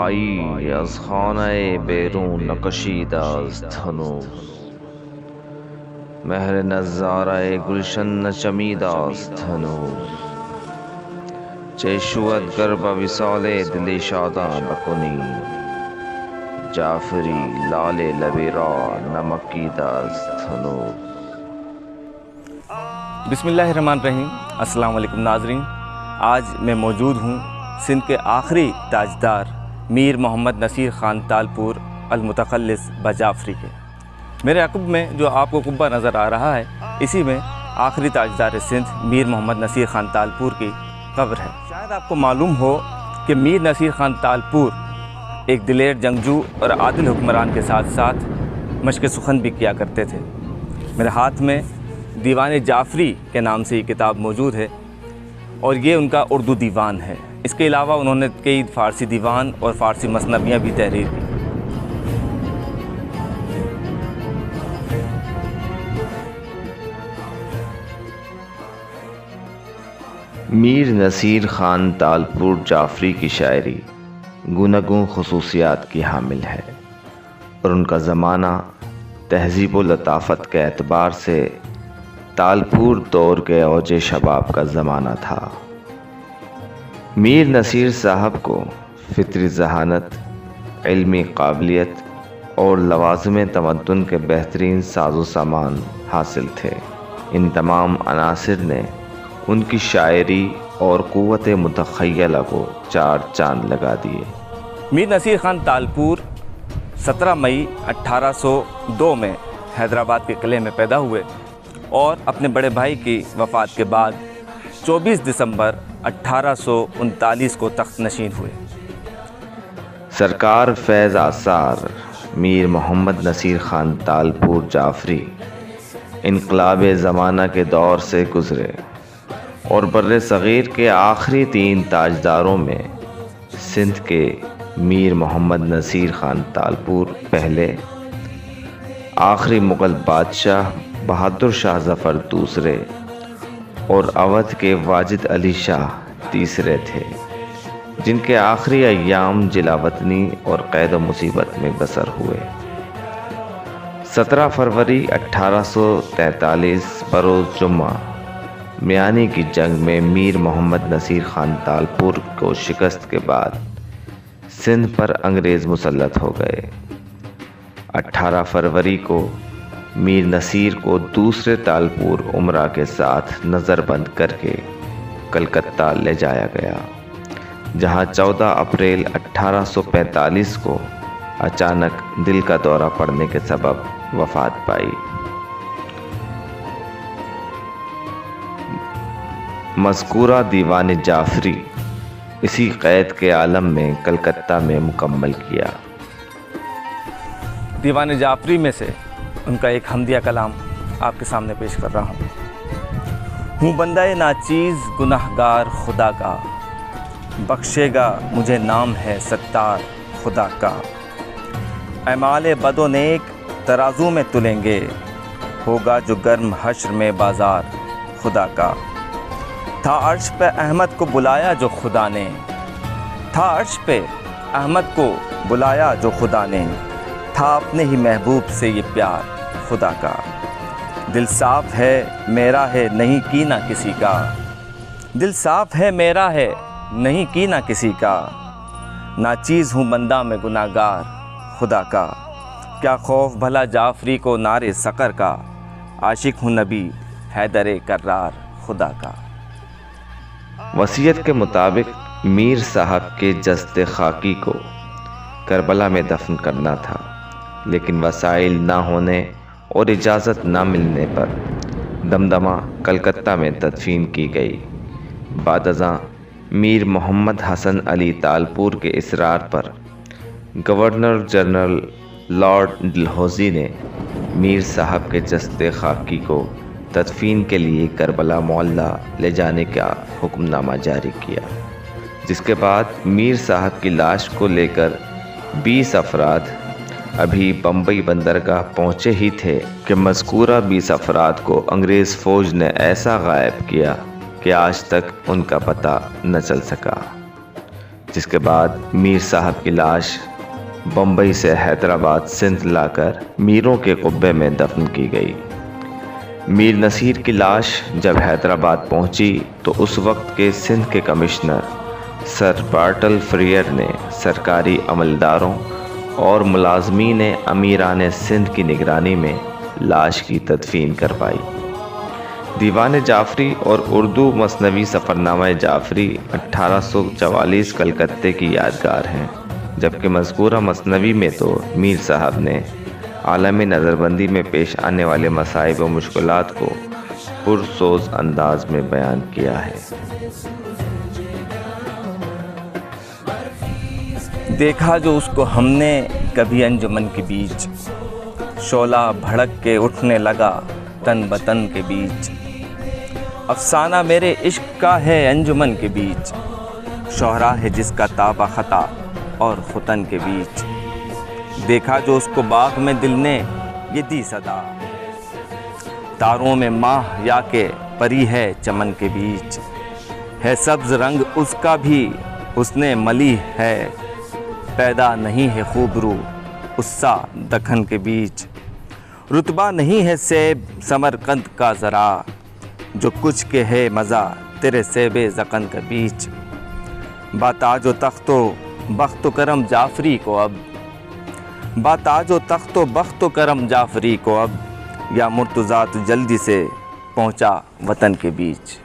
I از خانه بیرون کشیده است هنوز، مهر نظاره گلشن نچمیده است هنوز. چه شود گر به وصال دل شادان بکنی، جعفری لال لبی را نمکیده است هنوز. بسم اللہ الرحمن الرحیم۔ السلام علیکم ناظرین، آج میں موجود ہوں سندھ کے آخری تاجدار میر محمد نصیر خان تالپور المتخلص بجعفری کے۔ میرے عقب میں جو آپ کو قبہ نظر آ رہا ہے، اسی میں آخری تاجدار سندھ میر محمد نصیر خان تالپور کی قبر ہے۔ شاید آپ کو معلوم ہو کہ میر نصیر خان تالپور ایک دلیر جنگجو اور عادل حکمران کے ساتھ ساتھ مشق سخن بھی کیا کرتے تھے۔ میرے ہاتھ میں دیوان جعفری کے نام سے یہ کتاب موجود ہے اور یہ ان کا اردو دیوان ہے۔ اس کے علاوہ انہوں نے کئی فارسی دیوان اور فارسی مثنویاں بھی تحریر کی۔ میر نصیر خان تالپور جعفری کی شاعری گوناگون خصوصیات کی حامل ہے اور ان کا زمانہ تہذیب و لطافت کے اعتبار سے تالپور دور کے اوج شباب کا زمانہ تھا۔ میر نصیر صاحب کو فطری ذہانت، علمی قابلیت اور لوازم تمدن کے بہترین ساز و سامان حاصل تھے۔ ان تمام عناصر نے ان کی شاعری اور قوت متخیلہ کو چار چاند لگا دیے۔ میر نصیر خان تالپور 17 مئی 1802 میں حیدرآباد کے قلعے میں پیدا ہوئے اور اپنے بڑے بھائی کی وفات کے بعد 24 دسمبر 1839 کو تخت نشین ہوئے۔ سرکار فیض آثار میر محمد نصیر خان تالپور جعفری انقلاب زمانہ کے دور سے گزرے اور بر صغیر کے آخری 3 تاجداروں میں سندھ کے میر محمد نصیر خان تالپور پہلے، آخری مغل بادشاہ بہادر شاہ ظفر دوسرے اور اودھ کے واجد علی شاہ تیسرے تھے، جن کے آخری ایام جلا وطنی اور قید و مصیبت میں بسر ہوئے۔ 17 فروری 1843 بروز جمعہ میانی کی جنگ میں میر محمد نصیر خان تالپور کو شکست کے بعد سندھ پر انگریز مسلط ہو گئے۔ 18 فروری کو میر نصیر کو دوسرے تالپور امراء کے ساتھ نظر بند کر کے کلکتہ لے جایا گیا، جہاں 14 اپریل 1845 کو اچانک دل کا دورہ پڑنے کے سبب وفات پائی۔ مذکورہ دیوان جعفری اسی قید کے عالم میں کلکتہ میں مکمل کیا۔ دیوان جعفری میں سے ان کا ایک حمدیہ کلام آپ کے سامنے پیش کر رہا ہوں بندہ ناچیز گناہگار خدا کا، بخشے گا مجھے نام ہے ستار خدا کا۔ اعمال بد و نیک ترازو میں تلیں گے، ہوگا جو گرم حشر میں بازار خدا کا۔ تھا عرش پہ احمد کو بلایا جو خدا نے، تھا عرش پہ احمد کو بلایا جو خدا نے، تھا اپنے ہی محبوب سے یہ پیار خدا کا۔ دل صاف ہے میرا ہے نہیں کینہ کسی کا، دل صاف ہے میرا ہے نہیں کینہ کسی کا، ناچیز ہوں بندہ میں گناہگار خدا کا۔ کیا خوف بھلا جعفری کو نارے سقر کا، عاشق ہوں نبی حیدر کرار خدا کا۔ وصیت کے مطابق میر صاحب کے جسد خاکی کو کربلا میں دفن کرنا تھا، لیکن وسائل نہ ہونے اور اجازت نہ ملنے پر دمدمہ کلکتہ میں تدفین کی گئی۔ بعد ازاں میر محمد حسن علی تالپور کے اصرار پر گورنر جنرل لارڈ ڈلہوزی نے میر صاحب کے جسد خاکی کو تدفین کے لیے کربلا معلیٰ لے جانے کا حکم نامہ جاری کیا، جس کے بعد میر صاحب کی لاش کو لے کر 20 افراد ابھی بمبئی بندرگاہ پہنچے ہی تھے کہ مذکورہ 20 افراد کو انگریز فوج نے ایسا غائب کیا کہ آج تک ان کا پتہ نہ چل سکا۔ جس کے بعد میر صاحب کی لاش بمبئی سے حیدرآباد سندھ لا کر میروں کے قبے میں دفن کی گئی۔ میر نصیر کی لاش جب حیدرآباد پہنچی تو اس وقت کے سندھ کے کمشنر سر بارٹل فریئر نے سرکاری عملداروں اور ملازمین امیران سندھ کی نگرانی میں لاش کی تدفین کروائی۔ دیوان جعفری اور اردو مثنوی سفرنامہ جعفری 1844 کلکتے کی یادگار ہیں، جبکہ مذکورہ مثنوی میں تو میر صاحب نے عالم نظر بندی میں پیش آنے والے مصائب و مشکلات کو پرسوز انداز میں بیان کیا ہے۔ دیکھا جو اس کو ہم نے کبھی انجمن کے بیچ، شعلہ بھڑک کے اٹھنے لگا تن بتن کے بیچ، افسانہ میرے عشق کا ہے انجمن کے بیچ، شہرا ہے جس کا تابہ خطا اور ختن کے بیچ، دیکھا جو اس کو باغ میں دل نے یہ دی صدا، تاروں میں ماہ یا کہ پری ہے چمن کے بیچ، ہے سبز رنگ اس کا بھی اس نے ملی ہے، پیدا نہیں ہے خوبرو اسا دکن کے بیچ، رتبہ نہیں ہے سیب سمرقند کا ذرا، جو کچھ کے ہے مزہ تیرے سیب زقن کے بیچ، باتاج و تخت و بخت و کرم جعفری کو اب، باتاج و تخت و بخت و کرم جعفری کو اب، یا مرتضیٰ تو جلدی سے پہنچا وطن کے بیچ۔